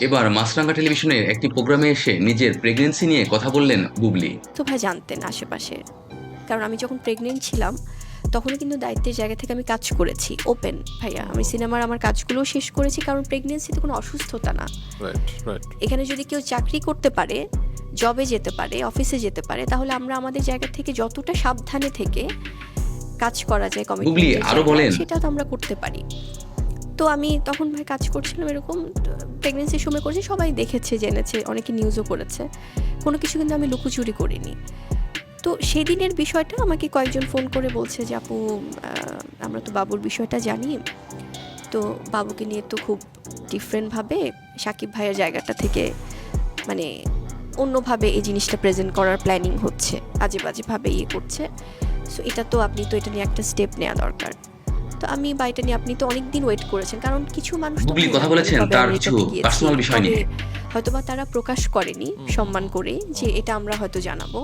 এবার মাছরাঙা টেলিভিশনের একটি প্রোগ্রামে এসে নিজের প্রেগনেন্সি নিয়ে কথা বললেন বুবলি। তো ভাই জানতেন আশেপাশে, কারণ আমি যখন প্রেগনেন্ট ছিলাম তখনও কিন্তু দায়িত্বের জায়গা থেকে আমি কাজ করেছি ওপেন ভাইয়া। আমি সিনেমার আমার কাজগুলোও শেষ করেছি, কারণ প্রেগনেন্সি তো কোনো অসুস্থতা না। এখানে যদি কেউ চাকরি করতে পারে, জবে যেতে পারে, অফিসে যেতে পারে, তাহলে আমরা আমাদের জায়গা থেকে যতটা সাবধানে থেকে কাজ করা যায় বুবলি আরো বলেন, সেটা তো আমরা করতে পারি। তো আমি তখন ভাই কাজ করছিলাম এরকম, প্রেগনেন্সির সময় করছি, সবাই দেখেছে, জেনেছে, অনেকে নিউজও করেছে, কোনো কিছু কিন্তু আমি লুকোচুরি করিনি। তো সেদিনের বিষয়টা আমাকে কয়েকজন ফোন করে বলছে যে আপু, আমরা তো বাবুর বিষয়টা জানি, তো বাবুকে নিয়ে তো খুব ডিফারেন্টভাবে সাকিব ভাইয়ের জায়গাটা থেকে মানে অন্যভাবে এই জিনিসটা প্রেজেন্ট করার প্ল্যানিং হচ্ছে, আজে বাজেভাবে ইয়ে করছে। সো এটা তো আপনি তো এটা নিয়ে একটা স্টেপ নেওয়া দরকার। তো আমি বা এটা নিয়ে আপনি তো অনেক দিন ওয়েট করেছেন, কারণ কিছু মানুষ বুবলি কথা বলেছেন তার কিছু পার্সোনাল বিষয় নিয়ে, হয়তোবা তারা প্রকাশ করেনি সম্মান করে যে এটা আমরা হয়তো জানাবো।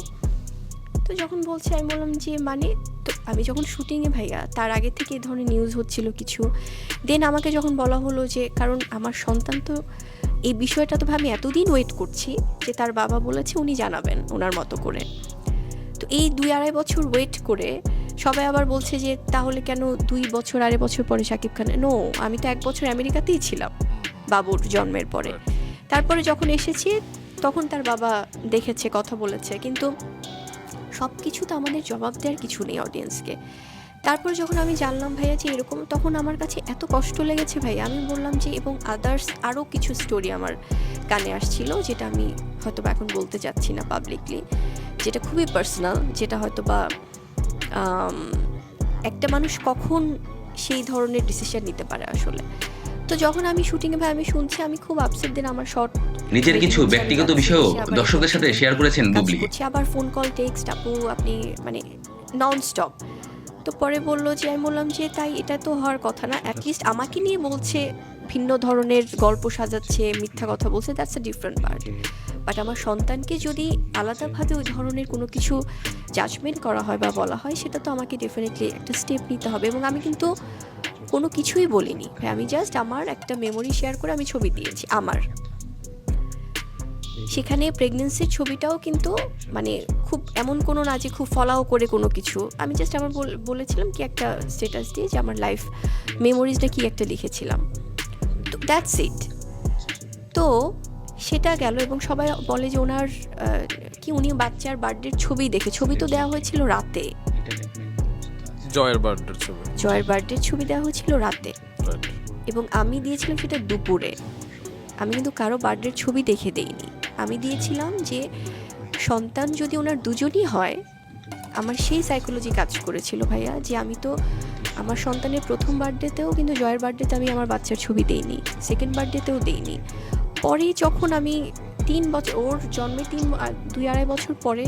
তো যখন বলছে আমি বললাম যে মানে, তো আমি যখন শুটিংয়ে ভাইয়া তার আগে থেকে এই ধরনের নিউজ হচ্ছিল কিছু, দেন আমাকে যখন বলা হলো যে কারণ আমার সন্তান তো এই বিষয়টা তো আমি এতদিন ওয়েট করছি যে তার বাবা বলেছে উনি জানাবেন ওনার মতো করে। তো এই 2-2.5 বছর ওয়েট করে সবাই আবার বলছে যে তাহলে কেন 2 বছর 2.5 বছর পরে শাকিব খান? নো, আমি তো 1 বছর আমেরিকাতেই ছিলাম বাবুর জন্মের পরে। তারপরে যখন এসেছি তখন তার বাবা দেখেছে, কথা বলেছে, কিন্তু সব কিছু তো আমাদের জবাব দেওয়ার কিছু নেই অডিয়েন্সকে। তারপরে যখন আমি জানলাম ভাইয়া যে এরকম, তখন আমার কাছে এত কষ্ট লেগেছে ভাই, আমি বললাম যে, এবং আদার্স আরও কিছু স্টোরি আমার কানে আসছিল যেটা আমি হয়তো বা এখন বলতে চাচ্ছি না পাবলিকলি, যেটা খুবই পার্সোনাল, যেটা হয়তো বা একটা মানুষ কখন সেই ধরনের ডিসিশন নিতে পারে আসলে। তো যখন আমি শুটিংয়ে ভাই আমি শুনছি, আমি খুব আপসেট, দিন আমার শর্ট নিজের কিছু ব্যক্তিগত বিষয়ও দর্শকদের সাথে শেয়ার করেছেন বুবলি। আবার ফোন কল, টেক্সট, আপু আপনি মানে নন স্টপ। তো পরে বললো যে, আমি বললাম যে তাই, এটা তো হওয়ার কথা না, অ্যাটলিস্ট আমাকে নিয়ে বলছে, ভিন্ন ধরনের গল্প সাজাচ্ছে, মিথ্যা কথা বলছে, that's a different part. But আমার সন্তানকে যদি আলাদাভাবে ওই ধরনের কোনো কিছু জাজমেন্ট করা হয় বা বলা হয়, সেটা তো আমাকে ডেফিনেটলি একটা স্টেপ নিতে হবে। এবং আমি কিন্তু কোনো কিছুই বলিনি ভাই, আমি জাস্ট আমার একটা মেমোরি শেয়ার করে আমি ছবি দিয়েছি আমার। সেখানে প্রেগনেন্সির ছবিটাও কিন্তু মানে খুব এমন কোনো না যে খুব ফলাও করে কোনো কিছু, আমি জাস্ট আমার বলেছিলাম কি একটা স্ট্যাটাস দিয়ে যে আমার লাইফ মেমোরিজটা কি একটা লিখেছিলাম, তো দ্যাটস ইট। তো সেটা গেল, এবং সবাই বলে যে ওনার কি উনি বাচ্চার বার্থডের ছবি দেখে, ছবি তো দেওয়া হয়েছিল রাতে, জয়ের বার্থডের ছবি দেওয়া হয়েছিল রাতে, এবং আমি দিয়েছিলাম সেটা দুপুরে। আমি কিন্তু কারো বার্থডের ছবি দেখে দেইনি, আমি দিয়েছিলাম যে সন্তান যদি ওনার দুজনই হয়, আমার সেই সাইকোলজি কাজ করেছিল ভাইয়া, যে আমি তো আমার সন্তানের প্রথম বার্থডেতেও কিন্তু, জয়ের বার্থডেতে আমি আমার বাচ্চার ছবি দেইনি, সেকেন্ড বার্থডেতেও দেইনি। পরে যখন আমি 3 বছর, ওর জন্মের 2-2.5 বছর পরে,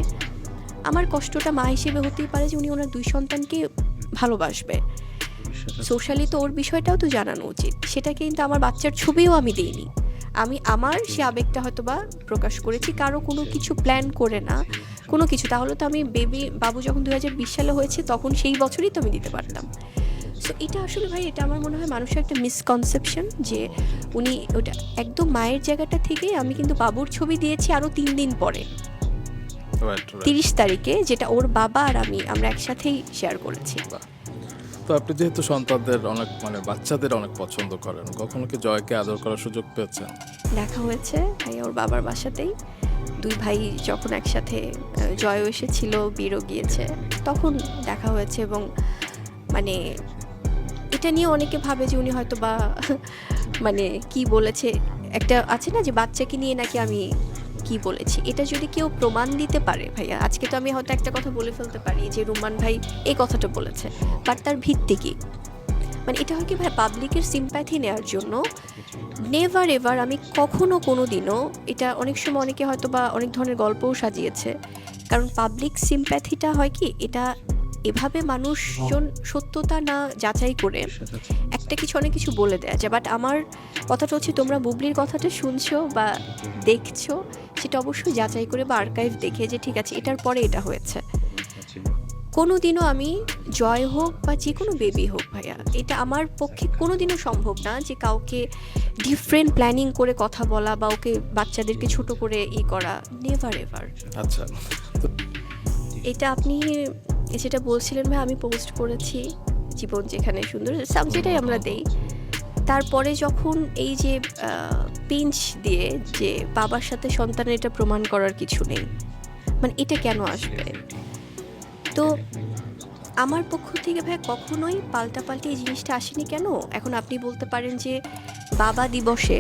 আমার কষ্টটা মা হিসেবে হতেই পারে যে উনি ওনার 2 সন্তানকে ভালোবাসবে, সোশ্যালি তো ওর বিষয়টাও তো জানানো উচিত, সেটা কিন্তু আমার বাচ্চার ছবিও আমি দিইনি। আমি আমার সে আবেগটা হয়তো বা প্রকাশ করেছি, কারো কোনো কিছু প্ল্যান করে না, কোনো কিছু। তাহলে তো আমি বাবু যখন 2020 সালে হয়েছে তখন সেই বছরই তো আমি দিতে পারতাম। সো এটা আসলে ভাই, এটা আমার মনে হয় মানুষের একটা মিসকনসেপশন, যে উনি ওটা একদম মায়ের জায়গাটা থেকে, আমি কিন্তু বাবুর ছবি দিয়েছি আরও 3 দিন পরে, 30 তারিখে, যেটা ওর বাবা আর আমরা একসাথেই শেয়ার করেছি। তো আপনি যেহেতু সন্তানদের অনেক বাচ্চাদের অনেক পছন্দ করেন, কখনো কি জয়কে আদর করার সুযোগ পেয়েছেন? দেখা হয়েছে ভাই ওর বাবার বাসাতেই, 2 ভাই যখন একসাথে, জয়ও এসেছিল, বীরও গিয়েছে, তখন দেখা হয়েছে। এবং মানে এটা নিয়ে অনেকে ভাবে যে উনি হয়তো বা মানে কি বলেছে, একটা আছে না যে বাচ্চাকে নিয়ে নাকি আমি কি বলেছি, এটা যদি কেউ প্রমাণ দিতে পারে ভাইয়া, আজকে তো আমি হয়তো একটা কথা বলে ফেলতে পারি যে রুমান ভাই এই কথাটা বলেছে, বাট তার ভিত্তি কি, মানে এটা হয় কি ভাই, পাবলিকের সিম্প্যাথি নেওয়ার জন্য। নেভার এভার আমি কখনো কোনো দিনও, এটা অনেক সময় অনেকে হয়তো বা অনেক ধরনের গল্পও সাজিয়েছে, কারণ পাবলিক সিম্প্যাথিটা হয় কি, এটা এভাবে মানুষজন সত্যতা না যাচাই করে একটা কিছু অনেক কিছু বলে দেয়া যায়। বাট আমার কথাটা হচ্ছে, তোমরা বুবলির কথাটা শুনছো বা দেখছো, সেটা অবশ্যই যাচাই করে বা আর্কাইভ দেখে, যে ঠিক আছে এটার পরে এটা হয়েছে। কোনোদিনও আমি জয় হোক বা যে কোনো বেবি হোক ভাইয়া, এটা আমার পক্ষে কোনোদিনও সম্ভব না যে কাউকে ডিফারেন্ট প্ল্যানিং করে কথা বলা বা ওকে বাচ্চাদেরকে ছোট করে করা, নেভার এভার। আচ্ছা, এটা আপনি যেটা বলছিলেন ভাই, আমি পোস্ট করেছি জীবন যেখানে সুন্দর, সাবজেক্টটাই আমরা দেই। তারপরে যখন এই যে পিঞ্চ দিয়ে যে বাবার সাথে সন্তানের এটা প্রমাণ করার কিছু নেই, মানে এটা কেন আসবে? তো আমার পক্ষ থেকে ভাই কখনোই পাল্টাপাল্টি এই জিনিসটা আসেনি। কেন? এখন আপনি বলতে পারেন যে বাবা দিবসে,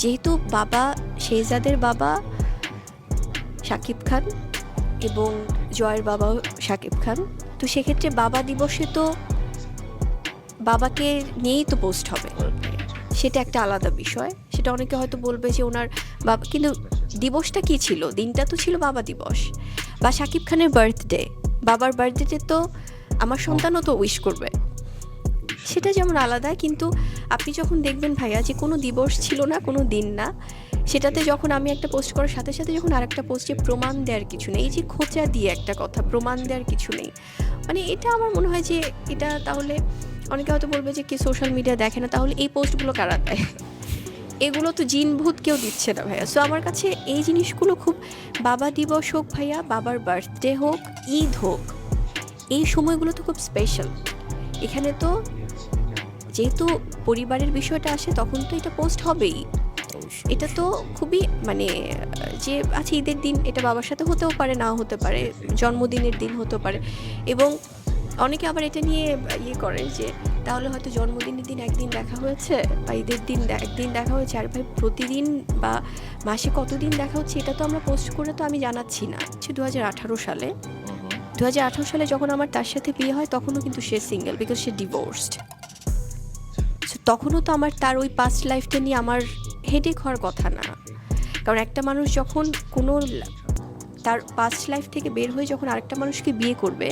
যেহেতু বাবা শেহজাদের বাবা শাকিব খান এবং জয়ের বাবাও শাকিব খান, তো সেক্ষেত্রে বাবা দিবসে তো বাবাকে নিয়েই তো পোস্ট হবে, সেটা একটা আলাদা বিষয়। সেটা অনেকে হয়তো বলবে যে ওনার বাবা, কিন্তু দিবসটা কি ছিল? দিনটা তো ছিল বাবা দিবস বা শাকিব খানের বার্থডে। বাবার বার্থডেতে তো আমার সন্তানও তো উইশ করবে, সেটা যেমন আলাদা। কিন্তু আপনি যখন দেখবেন ভাইয়া যে কোনো দিবস ছিল না, কোনো দিন না, সেটাতে যখন আমি একটা পোস্ট করার সাথে সাথে যখন আরেকটা পোস্টে প্রমাণ দেওয়ার কিছু নেই, এই যে খোঁচা দিয়ে একটা কথা প্রমাণ দেওয়ার কিছু নেই, মানে এটা আমার মনে হয় যে এটা তাহলে অনেকে হয়তো বলবে যে কি সোশ্যাল মিডিয়া দেখে না, তাহলে এই পোস্টগুলো কারা দেয়? এগুলো তো জিনভূত কেউ দিচ্ছে না ভাইয়া। সো আমার কাছে এই জিনিসগুলো খুব, বাবা দিবস হোক ভাইয়া, বাবার বার্থডে হোক, ঈদ হোক, এই সময়গুলো তো খুব স্পেশাল। এখানে তো যেহেতু পরিবারের বিষয়টা আসে, তখন তো এটা পোস্ট হবেই। এটা তো খুবই মানে যে আচ্ছা ঈদের দিন এটা বাবার সাথে হতেও পারে, নাও হতে পারে, জন্মদিনের দিন হতে পারে। এবং অনেকে আবার এটা নিয়ে করে যে তাহলে হয়তো জন্মদিনের দিন একদিন দেখা হয়েছে বা ঈদের দিন একদিন দেখা হয়েছে, আর ভাই প্রতিদিন বা মাসে কতদিন দেখা হচ্ছে এটা তো আমরা পোস্ট করে তো আমি জানাচ্ছি না। 2018 সালে 2018 সালে যখন আমার তার সাথে বিয়ে হয়, তখনও কিন্তু সে সিঙ্গেল, বিকজ সে ডিভোর্সড। তখনও তো আমার তার ওই পাস্ট লাইফটা নিয়ে আমার হেডেক হওয়ার কথা না। কারণ একটা মানুষ যখন কোনো তার পাস্ট লাইফ থেকে বের হয়ে যখন আরেকটা মানুষকে বিয়ে করবে,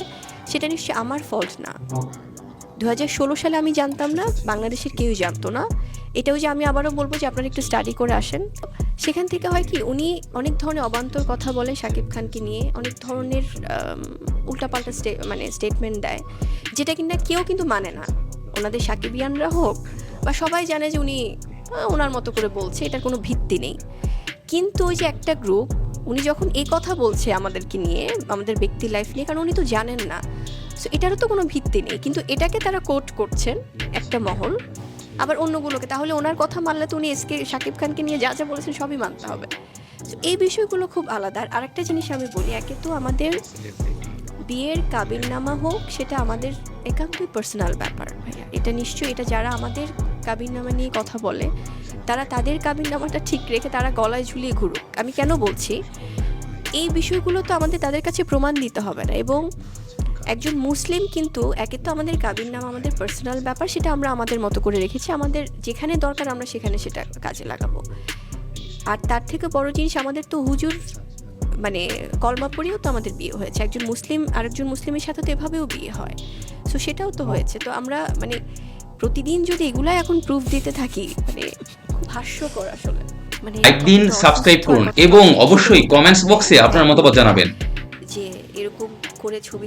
সেটা নিশ্চয়ই আমার ফল্ট না। 2016 সালে আমি জানতাম না, বাংলাদেশের কেউই জানতো না। এটাও যে আমি আবারও বলবো যে আপনারা একটু স্টাডি করে আসেন। সেখান থেকে হয় কি, উনি অনেক ধরনের অবান্তর কথা বলে শাকিব খানকে নিয়ে, অনেক ধরনের উল্টাপাল্টা স্টেটমেন্ট দেয়, যেটা কিনা কেউ কিন্তু মানে না। ওনাদের সাকিবিয়ানরা হোক বা সবাই জানে যে উনি ওনার মতো করে বলছে, এটার কোনো ভিত্তি নেই। কিন্তু ওই যে একটা গ্রুপ, উনি যখন এই কথা বলছে আমাদেরকে নিয়ে, আমাদের ব্যক্তি লাইফ নিয়ে, কারণ উনি তো জানেন না, সো এটারও তো কোনো ভিত্তি নেই, কিন্তু এটাকে তারা কোট করছেন একটা মহল, আবার অন্যগুলোকে। তাহলে ওনার কথা মানলে তো উনি শাকিব খানকে নিয়ে যা যা বলেছেন সবই মানতে হবে। তো এই বিষয়গুলো খুব আলাদা। আর আরেকটা জিনিস আমি বলি, একে তো আমাদের বিয়ের কাবিননামা হোক, সেটা আমাদের একান্তই পার্সোনাল ব্যাপার ভাইয়া। এটা নিশ্চয়ই, এটা যারা আমাদের কাবিননামা নিয়ে কথা বলে, তারা তাদের কাবিননামাটা ঠিক রেখে তারা গলায় ঝুলিয়ে ঘুরুক। আমি কেন বলছি, এই বিষয়গুলো তো আমাদের তাদের কাছে প্রমাণ দিতে হবে না। এবং একজন মুসলিম কিন্তু একে তো আমাদের কাবিননামা আমাদের পার্সোনাল ব্যাপার, সেটা আমরা আমাদের মতো করে রেখেছি, আমাদের যেখানে দরকার আমরা সেখানে সেটা কাজে লাগাবো। আর তার থেকে বড় জিনিস, আমাদের তো হুজুর মানে কলমা পড়েও তো আমাদের বিয়ে হয়েছে, একজন মুসলিম আরেকজন মুসলিমের সাথে তো এভাবেও বিয়ে হয়। সো সেটাও তো হয়েছে। তো আমরা মানে প্রতিদিন যদি এগুলাই এখন প্রুফ দিতে থাকি, মানে খুব হাস্যকর আসলে। মানে একদিন সাবস্ক্রাইব করুন এবং অবশ্যই কমেন্টস বক্সে আপনার মতামত জানাবেন। যে এরকম করে ছবি